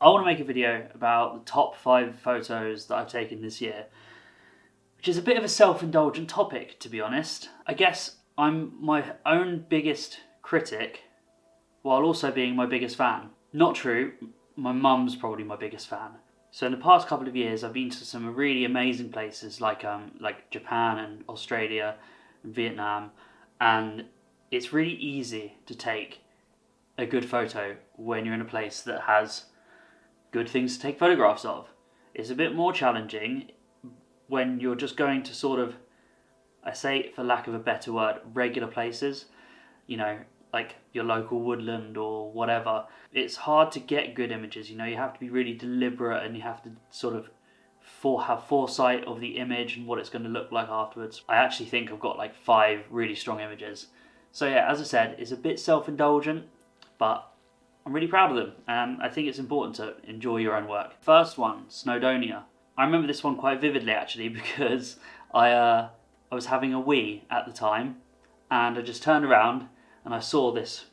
I want to make a video about the top 5 photos that I've taken this year, which is a bit of a self-indulgent topic, to be honest. I guess I'm my own biggest critic while also being my biggest fan. Not true, my mum's probably my biggest fan. So in the past couple of years I've been to some really amazing places like Japan and Australia and Vietnam, and it's really easy to take a good photo when you're in a place that has good things to take photographs of. It's a bit more challenging when you're just going to sort of, I say for lack of a better word, regular places, you know, like your local woodland or whatever. It's hard to get good images, you know, you have to be really deliberate and you have to sort of have foresight of the image and what it's going to look like afterwards. I actually think I've got like 5 really strong images. So yeah, as I said, it's a bit self-indulgent, but I'm really proud of them, and I think it's important to enjoy your own work. First one, Snowdonia. I remember this one quite vividly actually because I was having a wee at the time, and I just turned around and I saw this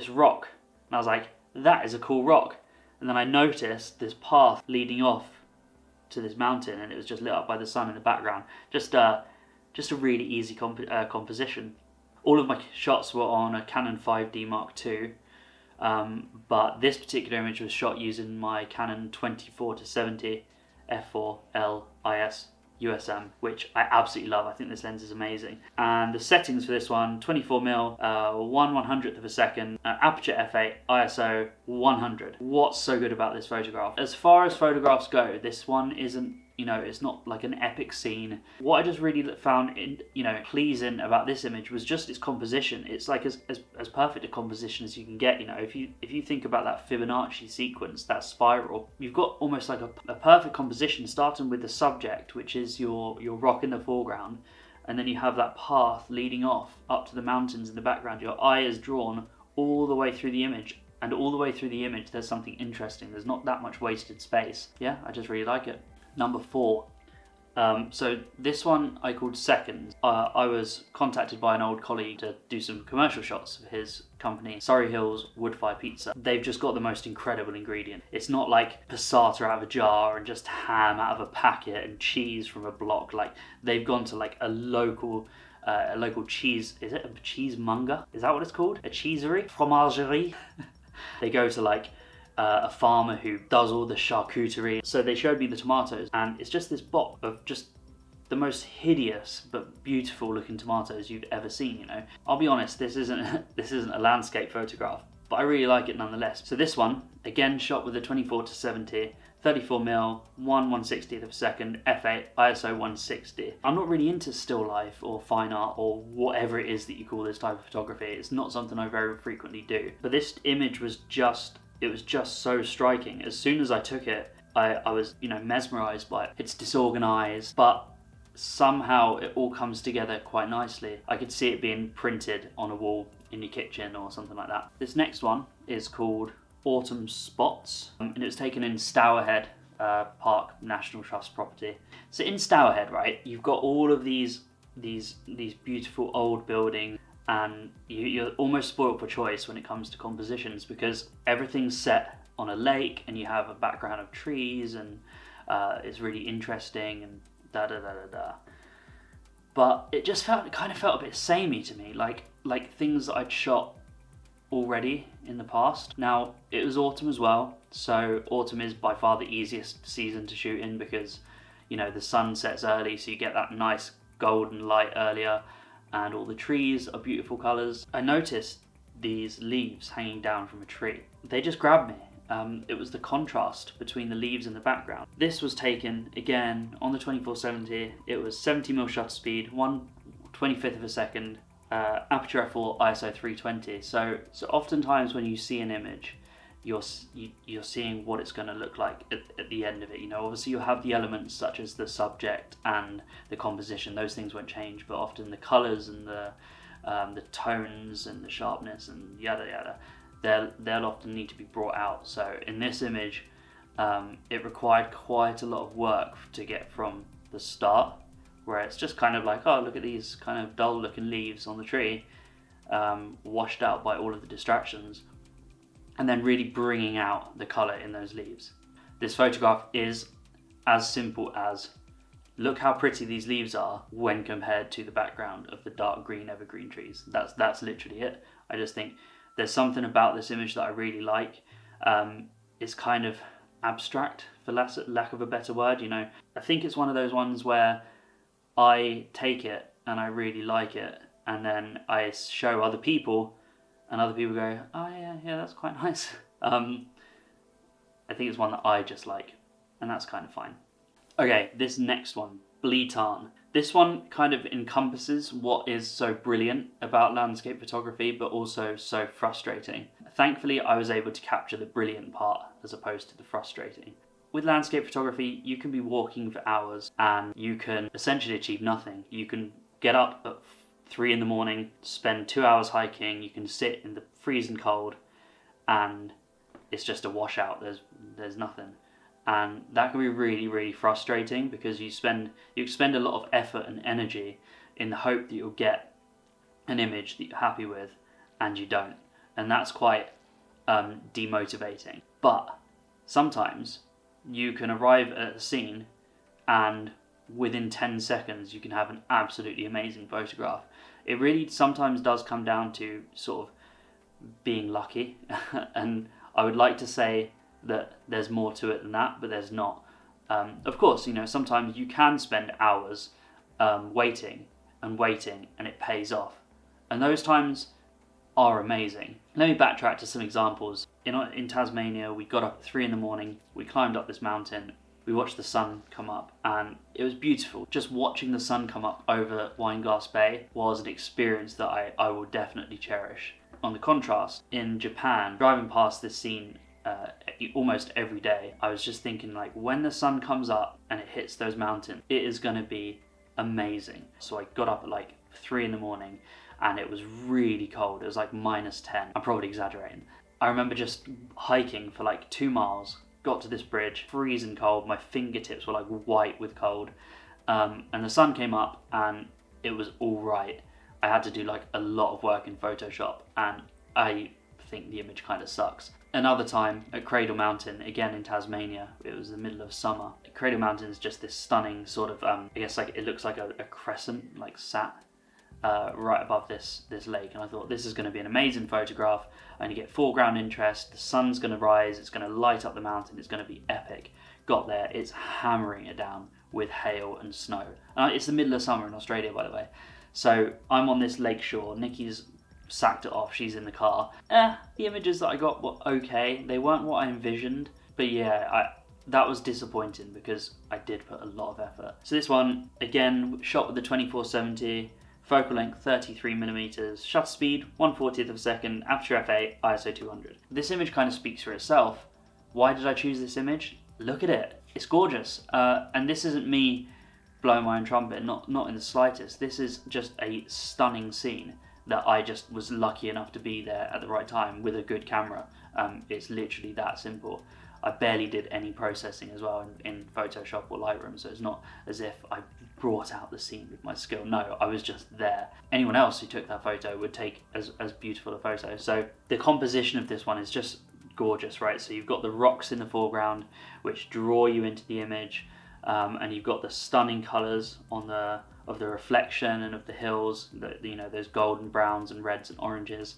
rock, and I was like, that is a cool rock. And then I noticed this path leading off to this mountain, and it was just lit up by the sun in the background. Just a really easy composition. All of my shots were on a Canon 5D Mark II, but this particular image was shot using my Canon 24-70 f4 L IS USM, which I absolutely love. I think this lens is amazing. And the settings for this one: 24mm, 1/100th of a second, aperture f8, ISO 100. What's so good about this photograph? As far as photographs go, this one isn't, you know, it's not like an epic scene. What I just really found, pleasing about this image was just its composition. It's like as perfect a composition as you can get. You know, if you think about that Fibonacci sequence, that spiral, you've got almost like a perfect composition, starting with the subject, which is your rock in the foreground, and then you have that path leading off up to the mountains in the background. Your eye is drawn all the way through the image, and all the way through the image there's something interesting. There's not that much wasted space. Yeah, I just really like it. Number 4. So this one I called Seconds. I was contacted by an old colleague to do some commercial shots for his company, Surrey Hills Wood Fire Pizza. They've just got the most incredible ingredient. It's not like passata out of a jar and just ham out of a packet and cheese from a block. Like, they've gone to like a local cheese. Is it a cheesemonger? Is that what it's called? A cheeserie? Fromagerie? They go to like a farmer who does all the charcuterie. So they showed me the tomatoes, and it's just this box of just the most hideous but beautiful looking tomatoes you've ever seen. You know, I'll be honest, this isn't a landscape photograph, but I really like it nonetheless. So this one, again, shot with a 24-70, 34mm, 1/160th of a second, f8, ISO 160. I'm not really into still life or fine art or whatever it is that you call this type of photography. It's not something I very frequently do, but this image was just so striking. As soon as I took it, I was, mesmerized by it. It's disorganized, but somehow it all comes together quite nicely. I could see it being printed on a wall in your kitchen or something like that. This next one is called Autumn Spots, and it was taken in Stourhead Park National Trust property. So in Stourhead, right, you've got all of these beautiful old buildings, and you're almost spoiled for choice when it comes to compositions, because everything's set on a lake and you have a background of trees, and it's really interesting and but it just kind of felt a bit samey to me, like things that I'd shot already in the past. Now, it was autumn as well, so autumn is by far the easiest season to shoot in because, the sun sets early, so you get that nice golden light earlier, and all the trees are beautiful colours. I noticed these leaves hanging down from a tree. They just grabbed me. It was the contrast between the leaves and the background. This was taken, again, on the 24-70. It was 70mm shutter speed, 1/25th of a second, aperture f4, ISO 320. So oftentimes when you see an image, you're seeing what it's going to look like at the end of it. Obviously you'll have the elements such as the subject and the composition. Those things won't change, but often the colours and the tones and the sharpness and yada yada, they'll often need to be brought out. So in this image, it required quite a lot of work to get from the start, where it's just kind of like, oh, look at these kind of dull looking leaves on the tree, washed out by all of the distractions, and then really bringing out the colour in those leaves. This photograph is as simple as, look how pretty these leaves are when compared to the background of the dark green evergreen trees. That's literally it. I just think there's something about this image that I really like. It's kind of abstract, for lack of a better word, you know. I think it's one of those ones where I take it and I really like it, and then I show other people, and other people go, oh yeah, that's quite nice. I think it's one that I just like, and that's kind of fine. Okay, this next one, Bleetarn. This one kind of encompasses what is so brilliant about landscape photography, but also so frustrating. Thankfully, I was able to capture the brilliant part as opposed to the frustrating. With landscape photography, you can be walking for hours and you can essentially achieve nothing. You can get up at 3 in the morning, spend 2 hours hiking, you can sit in the freezing cold, and it's just a washout. There's nothing. And that can be really, really frustrating, because you expend a lot of effort and energy in the hope that you'll get an image that you're happy with, and you don't. And that's quite demotivating. But sometimes you can arrive at a scene and within 10 seconds you can have an absolutely amazing photograph. It really sometimes does come down to sort of being lucky and I would like to say that there's more to it than that, but there's not. Of course, you know, sometimes you can spend hours waiting and it pays off. And those times are amazing. Let me backtrack to some examples. In Tasmania, we got up at 3 in the morning, we climbed up this mountain, we watched the sun come up, and it was beautiful. Just watching the sun come up over Wineglass Bay was an experience that I will definitely cherish. On the contrast, in Japan, driving past this scene almost every day, I was just thinking, like, when the sun comes up and it hits those mountains, it is going to be amazing. So I got up at like 3 in the morning and it was really cold. It was like -10. I'm probably exaggerating. I remember just hiking for like 2 miles, got to this bridge, freezing cold, my fingertips were like white with cold, and the sun came up and it was all right. I had to do like a lot of work in Photoshop and I think the image kind of sucks. Another time at Cradle Mountain, again in Tasmania, it was the middle of summer. Cradle Mountain is just this stunning sort of, I guess like it looks like a crescent, like sat right above this lake, and I thought this is going to be an amazing photograph. I'm going to get foreground interest, the sun's going to rise, it's going to light up the mountain, it's going to be epic. Got there, it's hammering it down with hail and snow. It's the middle of summer in Australia, by the way. So I'm on this lake shore, Nikki's sacked it off, she's in the car. The images that I got were okay, they weren't what I envisioned, but yeah, that was disappointing because I did put a lot of effort. So this one, again, shot with the 24-70, focal length 33mm, shutter speed 1/40th of a second, aperture f8, ISO 200. This image kind of speaks for itself. Why did I choose this image? Look at it, it's gorgeous. And this isn't me blowing my own trumpet, not in the slightest. This is just a stunning scene that I just was lucky enough to be there at the right time with a good camera. It's literally that simple. I barely did any processing as well in Photoshop or Lightroom, so it's not as if I brought out the scene with my skill. No, I was just there. Anyone else who took that photo would take as beautiful a photo. So the composition of this one is just gorgeous, right? So you've got the rocks in the foreground which draw you into the image, and you've got the stunning colours of the reflection and of the hills, those golden browns and reds and oranges.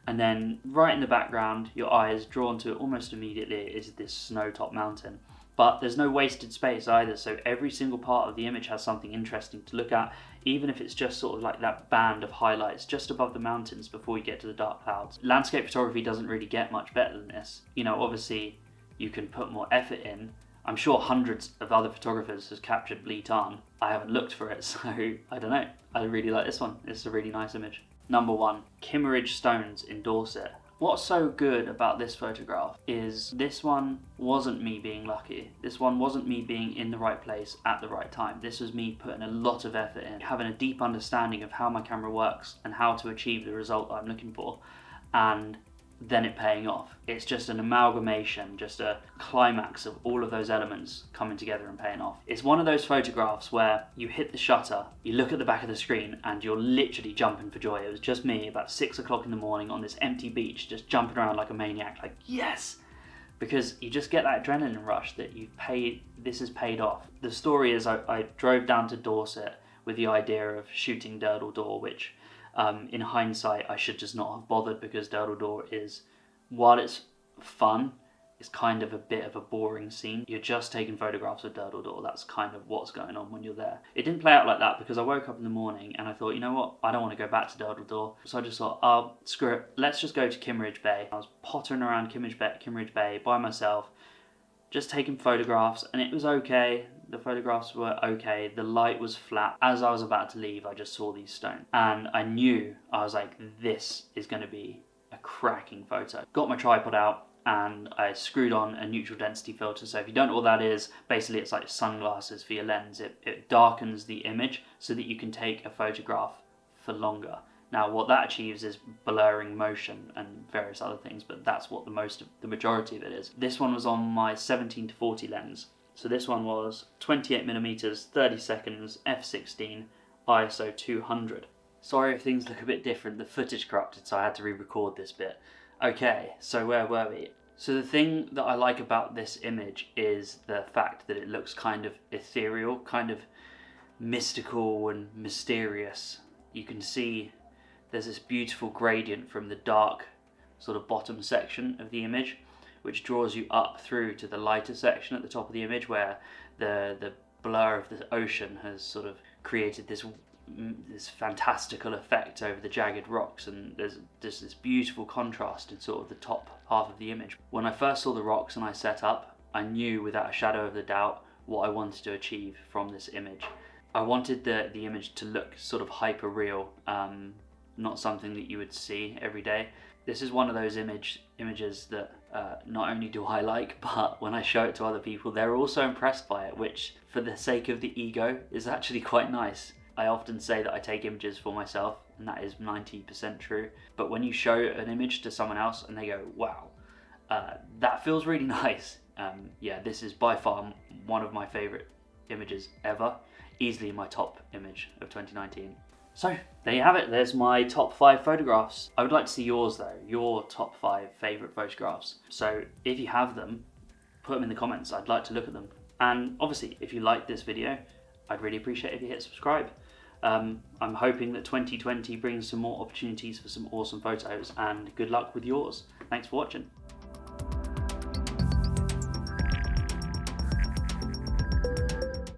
And then right in the background, your eye is drawn to it almost immediately, is this snow-topped mountain. But there's no wasted space either, so every single part of the image has something interesting to look at, even if it's just sort of like that band of highlights just above the mountains before you get to the dark clouds. Landscape photography doesn't really get much better than this. Obviously you can put more effort in. I'm sure hundreds of other photographers has captured Bleetarn. I haven't looked for it, so I don't know. I really like this one. It's a really nice image. Number 1, Kimmeridge Stones in Dorset. What's so good about this photograph is this one wasn't me being lucky. This one wasn't me being in the right place at the right time. This was me putting a lot of effort in, having a deep understanding of how my camera works and how to achieve the result that I'm looking for. And then it paying off. It's just an amalgamation, just a climax of all of those elements coming together and paying off. It's one of those photographs where you hit the shutter, you look at the back of the screen, and you're literally jumping for joy. It was just me about 6 o'clock in the morning on this empty beach, just jumping around like a maniac, like, yes! Because you just get that adrenaline rush that this has paid off. The story is I drove down to Dorset with the idea of shooting Durdle Door, which in hindsight I should just not have bothered, because Durdle Door is, while it's fun, it's kind of a bit of a boring scene. You're just taking photographs of Durdle Door. That's kind of what's going on when you're there. It didn't play out like that, because I woke up in the morning and I thought, you know what, I don't want to go back to Durdle Door. So I just thought, oh, screw it, let's just go to Kimmeridge Bay. I was pottering around Kimmeridge Bay by myself, just taking photographs, and it was okay. The photographs were okay. The light was flat. As I was about to leave, I just saw these stones, and I knew, I was like, this is going to be a cracking photo. Got my tripod out, and I screwed on a neutral density filter. So if you don't know what that is, basically it's like sunglasses for your lens. It darkens the image so that you can take a photograph for longer. Now what that achieves is blurring motion and various other things, but that's what the majority of it is. This one was on my 17-40 lens. So this one was 28mm, 30 seconds, f16, ISO 200. Sorry if things look a bit different, the footage corrupted, so I had to re-record this bit. Okay, so where were we? So the thing that I like about this image is the fact that it looks kind of ethereal, kind of mystical and mysterious. You can see there's this beautiful gradient from the dark sort of bottom section of the image, which draws you up through to the lighter section at the top of the image, where the blur of the ocean has sort of created this fantastical effect over the jagged rocks, and there's this beautiful contrast in sort of the top half of the image. When I first saw the rocks and I set up, I knew without a shadow of a doubt what I wanted to achieve from this image. I wanted the image to look sort of hyper real, not something that you would see every day. This is one of those images that not only do I like, but when I show it to other people, they're also impressed by it, which, for the sake of the ego, is actually quite nice. I often say that I take images for myself, and that is 90% true. But when you show an image to someone else and they go, wow, that feels really nice. Yeah, this is by far one of my favorite images ever. Easily my top image of 2019. So there you have it. There's my top 5 photographs. I would like to see yours though, your top 5 favorite photographs. So if you have them, put them in the comments. I'd like to look at them. And obviously, if you like this video, I'd really appreciate if you hit subscribe. I'm hoping that 2020 brings some more opportunities for some awesome photos, and good luck with yours. Thanks for watching.